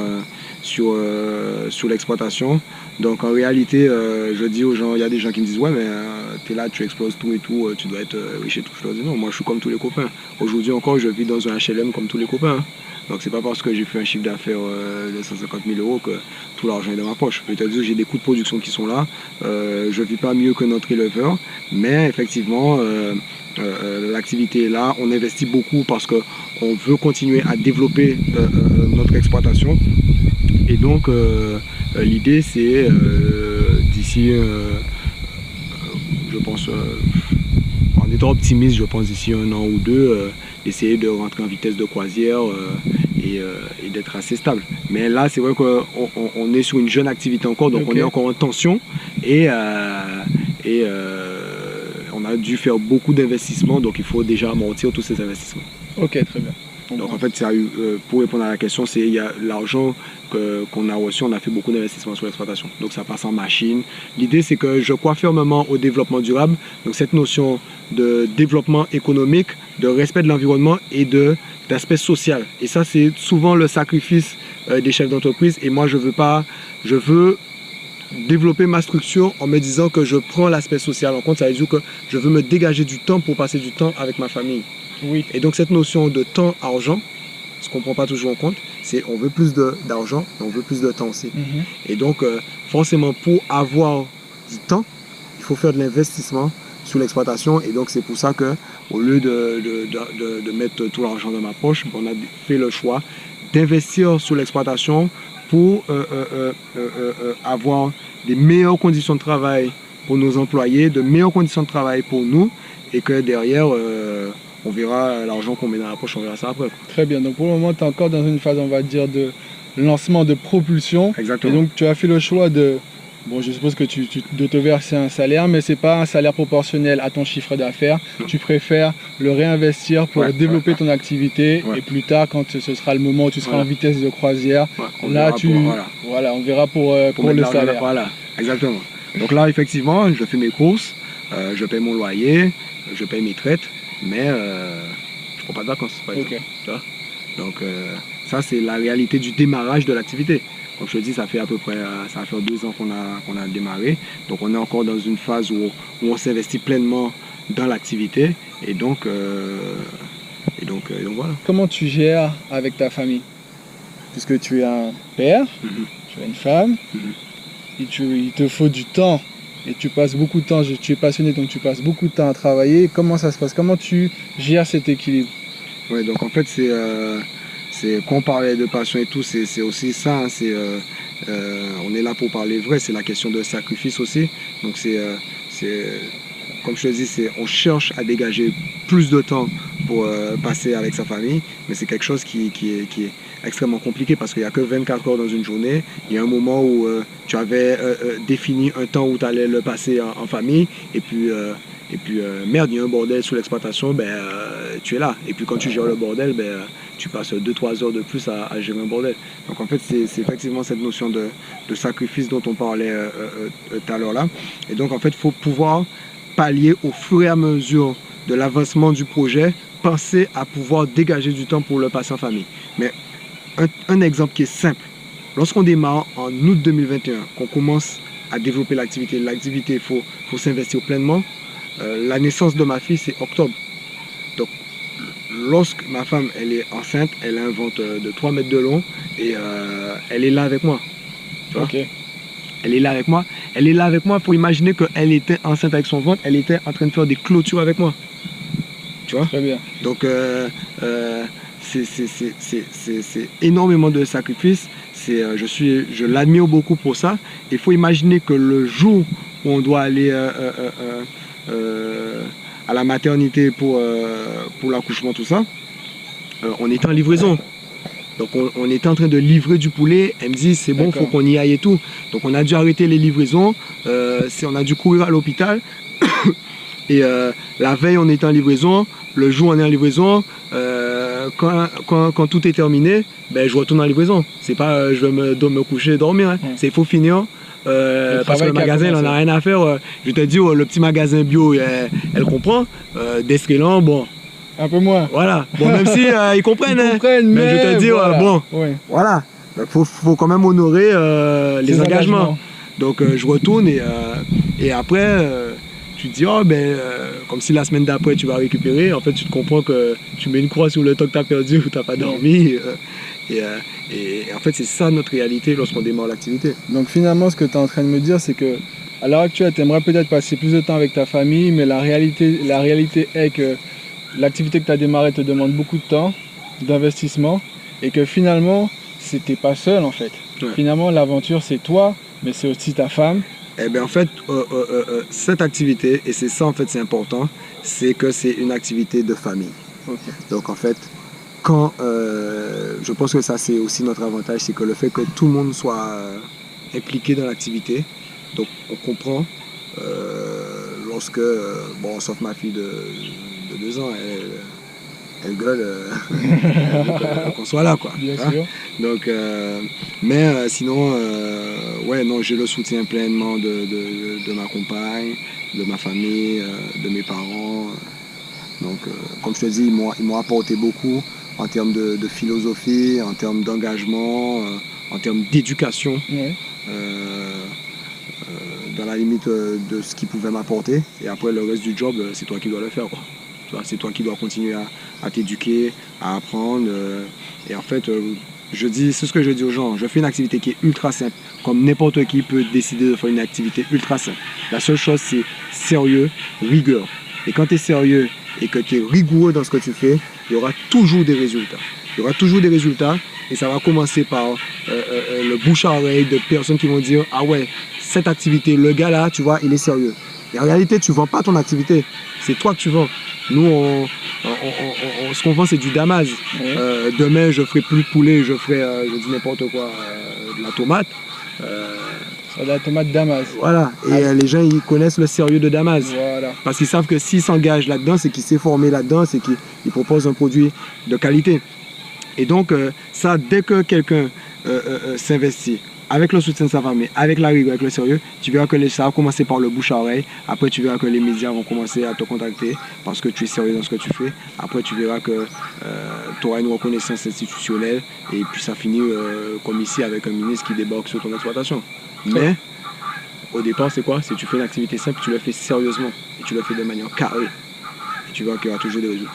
sur l'exploitation. Donc en réalité, je dis aux gens, il y a des gens qui me disent ouais mais tu es là, tu exploses tout et tout, tu dois être riche et tout. Je leur dis non, moi je suis comme tous les copains. Aujourd'hui encore, je vis dans un HLM comme tous les copains. Donc c'est pas parce que j'ai fait un chiffre d'affaires de 150 000 € que tout l'argent est dans ma poche. Je peux te dire, j'ai des coûts de production qui sont là. Je vis pas mieux que notre éleveur, mais effectivement l'activité est là. On investit beaucoup parce qu'on veut continuer à développer notre exploitation. Et donc l'idée c'est d'ici, je pense, en étant optimiste, je pense d'ici 1 an ou 2, d'essayer de rentrer en vitesse de croisière et d'être assez stable. Mais là, c'est vrai qu'on est sur une jeune activité encore, donc on est encore en tension et on a dû faire beaucoup d'investissements, donc il faut déjà amortir tous ces investissements. Ok, très bien. Donc en fait, pour répondre à la question, c'est il y a l'argent qu'on a reçu, on a fait beaucoup d'investissements sur l'exploitation. Donc ça passe en machine. L'idée, c'est que je crois fermement au développement durable. Donc cette notion de développement économique, de respect de l'environnement et d'aspect social. Et ça, c'est souvent le sacrifice des chefs d'entreprise. Et moi, je veux développer ma structure en me disant que je prends l'aspect social en compte. Ça veut dire que je veux me dégager du temps pour passer du temps avec ma famille. Oui. Et donc cette notion de temps-argent, ce qu'on ne prend pas toujours en compte, c'est on veut plus d'argent, mais on veut plus de temps aussi. Et donc forcément pour avoir du temps, il faut faire de l'investissement sur l'exploitation. Et donc c'est pour ça qu'au lieu de mettre tout l'argent dans ma poche, on a fait le choix d'investir sur l'exploitation pour avoir des meilleures conditions de travail pour nos employés, de meilleures conditions de travail pour nous, et que derrière on verra l'argent qu'on met dans la poche, on verra ça après. Très bien, donc pour le moment tu es encore dans une phase, on va dire, de lancement, de propulsion. Exactement. Et donc tu as fait le choix de, bon je suppose que de te verser un salaire, mais ce n'est pas un salaire proportionnel à ton chiffre d'affaires. Tu préfères le réinvestir pour développer ton activité, et plus tard quand ce sera le moment où tu seras en vitesse de croisière, là on verra pour le salaire. Voilà, exactement. Donc là effectivement je fais mes courses, je paye mon loyer, je paye mes traites, mais je ne prends pas de vacances par exemple. Donc ça c'est la réalité du démarrage de l'activité. Comme je te dis, ça fait à peu près 2 ans qu'on a démarré. Donc on est encore dans une phase où on s'investit pleinement dans l'activité. Et donc voilà. Comment tu gères avec ta famille? Puisque tu es un père, tu as une femme, et il te faut du temps. Et tu passes beaucoup de temps, tu es passionné, donc tu passes beaucoup de temps à travailler. Comment ça se passe? Comment tu gères cet équilibre? Oui, donc en fait, quand on parlait de passion et tout, c'est aussi ça. Hein, on est là pour parler vrai, c'est la question de sacrifice aussi. Donc comme je te dis, on cherche à dégager plus de temps pour passer avec sa famille, mais c'est quelque chose qui est extrêmement compliqué parce qu'il n'y a que 24 heures dans une journée. Il y a un moment où tu avais défini un temps où tu allais le passer en famille, et puis merde, il y a un bordel sous l'exploitation, tu es là. Et puis quand tu gères le bordel, tu passes 2-3 heures de plus à gérer un bordel. Donc en fait, c'est effectivement cette notion de sacrifice dont on parlait tout à l'heure là. Et donc en fait, il faut pouvoir pallier au fur et à mesure de l'avancement du projet, penser à pouvoir dégager du temps pour le passer en famille. Mais un exemple qui est simple, lorsqu'on démarre en août 2021, qu'on commence à développer l'activité, il faut s'investir pleinement. La naissance de ma fille, c'est octobre. Donc, lorsque ma femme elle est enceinte, elle a un ventre de 3 mètres de long et elle est là avec moi. Tu vois? Okay. Elle est là avec moi. Elle est là avec moi pour imaginer qu'elle était enceinte avec son ventre. Elle était en train de faire des clôtures avec moi. Tu vois? Très bien. Donc, c'est énormément de sacrifices. Je l'admire beaucoup pour ça. Il faut imaginer que le jour où on doit aller à la maternité pour l'accouchement, tout ça, on était en livraison. Donc on était en train de livrer du poulet. Elle me dit c'est bon, il faut qu'on y aille et tout. Donc on a dû arrêter les livraisons. On a dû courir à l'hôpital. Et la veille on était en livraison. Le jour on est en livraison. Quand tout est terminé, je retourne en livraison. C'est pas je vais me coucher et dormir. Hein. C'est il faut finir. Parce que le magasin il en a rien à faire. Je te dis le petit magasin bio elle comprend. D'Escalon, bon. Un peu moins. Voilà. Bon, même si ils comprennent. Ils comprennent, mais je te dis, voilà. bon. Ouais. Voilà. Il faut quand même honorer les engagements. Donc je retourne et après tu te dis, comme si la semaine d'après tu vas récupérer. En fait, tu te comprends que tu mets une croix sur le temps que tu as perdu ou tu n'as pas dormi. Et en fait, c'est ça notre réalité lorsqu'on démarre l'activité. Donc finalement, ce que tu es en train de me dire, c'est que à l'heure actuelle, tu aimerais peut-être passer plus de temps avec ta famille, mais la réalité est que l'activité que tu as démarrée te demande beaucoup de temps, d'investissement, et que finalement, c'était pas seul en fait. Ouais. Finalement, l'aventure, c'est toi, mais c'est aussi ta femme. Eh bien, en fait, cette activité, et c'est ça en fait, c'est important, c'est que c'est une activité de famille. Okay. Donc en fait, je pense que ça c'est aussi notre avantage, c'est que le fait que tout le monde soit impliqué dans l'activité, donc on comprend lorsque, sauf ma fille de 2 ans, elle gueule qu'on soit là, quoi. Bien sûr. Donc, sinon, j'ai le soutien pleinement de ma compagne, de ma famille, de mes parents. Donc, comme je te dis, ils m'ont apporté beaucoup en termes de philosophie, en termes d'engagement, en termes d'éducation. Ouais. Dans la limite de ce qu'ils pouvaient m'apporter. Et après, le reste du job, c'est toi qui dois le faire, quoi. C'est toi qui dois continuer à t'éduquer, à apprendre. Et en fait, c'est ce que je dis aux gens. Je fais une activité qui est ultra simple. Comme n'importe qui peut décider de faire une activité ultra simple. La seule chose, c'est sérieux, rigueur. Et quand tu es sérieux et que tu es rigoureux dans ce que tu fais, il y aura toujours des résultats. Il y aura toujours des résultats. Et ça va commencer par le bouche à oreille de personnes qui vont dire « Ah ouais, cette activité, le gars là, tu vois, il est sérieux. » Et en réalité, tu ne vends pas ton activité. C'est toi que tu vends. Nous, ce qu'on vend, c'est du damas. Ouais. Demain, je ferai plus de poulet, je ferai, je dis n'importe quoi, de la tomate. De la tomate damas. Voilà. Et les gens, ils connaissent le sérieux de damas. Voilà. Parce qu'ils savent que s'ils s'engagent là-dedans, c'est qu'il s'est formé là-dedans, c'est qu'il propose un produit de qualité. Et donc, ça, dès que quelqu'un s'investit, avec le soutien de sa famille, avec la rigueur, avec le sérieux, tu verras que ça va commencer par le bouche à oreille. Après, tu verras que les médias vont commencer à te contacter parce que tu es sérieux dans ce que tu fais. Après, tu verras que tu auras une reconnaissance institutionnelle et puis ça finit comme ici avec un ministre qui débarque sur ton exploitation. Mais au départ, c'est quoi? C'est que tu fais une activité simple, tu le fais sérieusement et tu le fais de manière carrée. Et tu verras qu'il y aura toujours des résultats.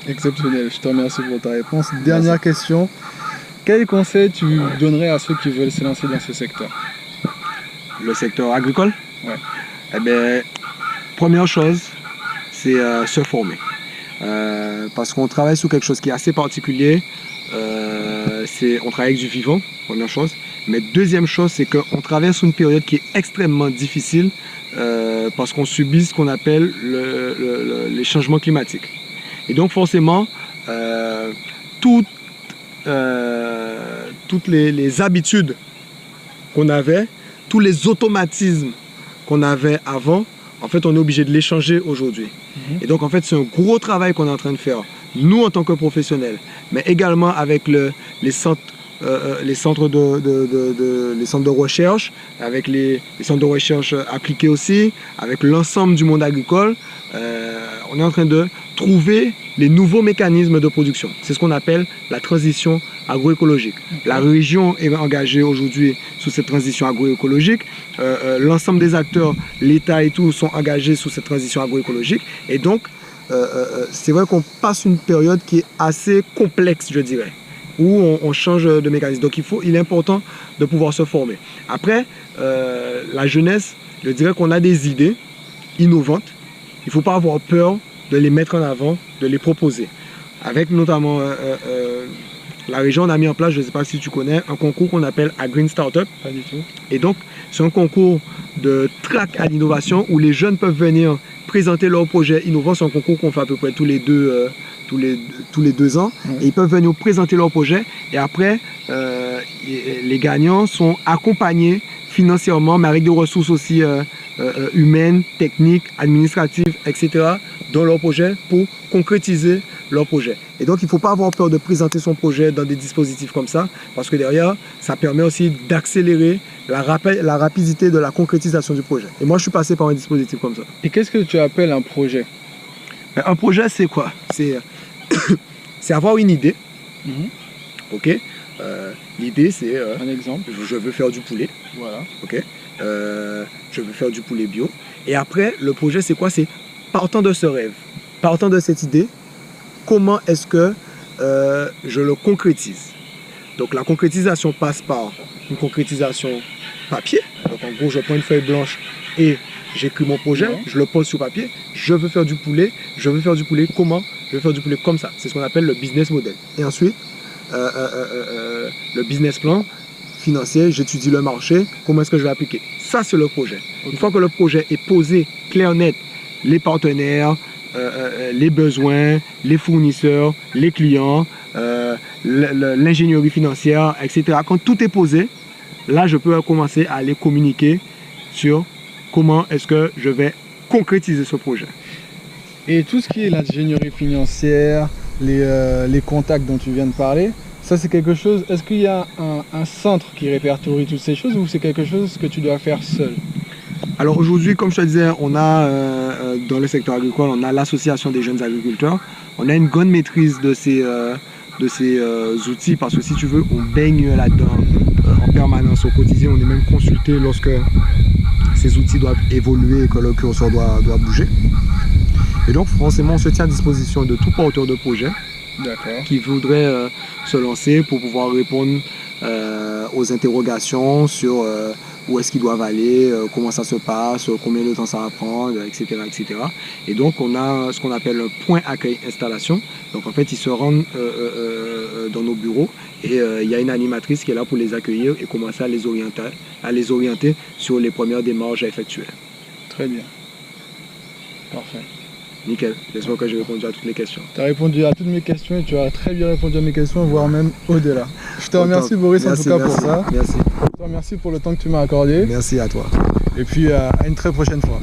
Exceptionnel, je te remercie pour ta réponse. Dernière question. Quel conseil tu donnerais à ceux qui veulent se lancer dans ce secteur? Le secteur agricole? Ouais. Eh bien, première chose, c'est se former. parce qu'on travaille sur quelque chose qui est assez particulier. On travaille avec du vivant, première chose. Mais deuxième chose, c'est qu'on traverse une période qui est extrêmement difficile parce qu'on subit ce qu'on appelle les changements climatiques. Et donc forcément, toutes les habitudes qu'on avait, tous les automatismes qu'on avait avant, en fait, on est obligé de les changer aujourd'hui. Et donc, en fait, c'est un gros travail qu'on est en train de faire, nous en tant que professionnels, mais également avec les centres de recherche, avec les centres de recherche appliqués aussi, avec l'ensemble du monde agricole. On est en train de trouver les nouveaux mécanismes de production. C'est ce qu'on appelle la transition agroécologique. La région est engagée aujourd'hui sous cette transition agroécologique. L'ensemble des acteurs, l'État et tout, sont engagés sous cette transition agroécologique. Et donc, c'est vrai qu'on passe une période qui est assez complexe, je dirais, où on change de mécanisme. Donc il est important de pouvoir se former. Après, la jeunesse, je dirais qu'on a des idées innovantes. Il ne faut pas avoir peur de les mettre en avant, de les proposer. Avec notamment la région, on a mis en place, je ne sais pas si tu connais, un concours qu'on appelle Green Startup. Pas du tout. Et donc, c'est un concours de track à l'innovation où les jeunes peuvent venir présenter leurs projets innovants. C'est un concours qu'on fait à peu près tous les 2 ans. Et ils peuvent venir présenter leurs projets. Et après, les gagnants sont accompagnés financièrement, mais avec des ressources aussi humaines, techniques, administratives, etc. dans leur projet pour concrétiser leur projet. Et donc, il ne faut pas avoir peur de présenter son projet dans des dispositifs comme ça, parce que derrière, ça permet aussi d'accélérer la rapidité de la concrétisation du projet. Et moi, je suis passé par un dispositif comme ça. Et qu'est-ce que tu appelles un projet? Un projet, c'est quoi? C'est avoir une idée. Ok. L'idée, c'est... un exemple. Je veux faire du poulet. Voilà. Ok. Je veux faire du poulet bio. Et après, le projet, c'est quoi? C'est partant de ce rêve, partant de cette idée, comment est-ce que je le concrétise? Donc la concrétisation passe par une concrétisation papier. Donc en gros, je prends une feuille blanche et j'écris mon projet, je le pose sur papier. Je veux faire du poulet. Je veux faire du poulet comment? Je veux faire du poulet comme ça. C'est ce qu'on appelle le business model. Et ensuite, le business plan financier, j'étudie le marché, comment est-ce que je vais appliquer. Ça, c'est le projet. Une fois que le projet est posé, clair, net, les partenaires, les besoins, les fournisseurs, les clients, l'ingénierie financière, etc. Quand tout est posé, là, je peux commencer à aller communiquer sur comment est-ce que je vais concrétiser ce projet. Et tout ce qui est l'ingénierie financière, les contacts dont tu viens de parler, ça c'est quelque chose, est-ce qu'il y a un centre qui répertorie toutes ces choses ou c'est quelque chose que tu dois faire seul? Alors aujourd'hui, comme je te disais, on a dans le secteur agricole, on a l'association des jeunes agriculteurs. On a une bonne maîtrise de ces outils parce que si tu veux, on baigne là-dedans en permanence au quotidien. On est même consulté lorsque ces outils doivent évoluer et que le curseur doit bouger. Et donc forcément, on se tient à disposition de tout porteur de projet qui voudrait se lancer pour pouvoir répondre aux interrogations sur où est-ce qu'ils doivent aller, comment ça se passe, combien de temps ça va prendre, etc., etc. Et donc on a ce qu'on appelle un point accueil installation. Donc en fait ils se rendent dans nos bureaux et il y a une animatrice qui est là pour les accueillir et commencer à les orienter sur les premières démarches à effectuer. Très bien. Parfait. Nickel, j'espère que j'ai répondu à toutes les questions. Tu as répondu à toutes mes questions et tu as très bien répondu à mes questions, voire même au-delà. Je te remercie Boris en tout cas pour ça. Merci. Je te remercie pour le temps que tu m'as accordé. Merci à toi. Et puis à une très prochaine fois.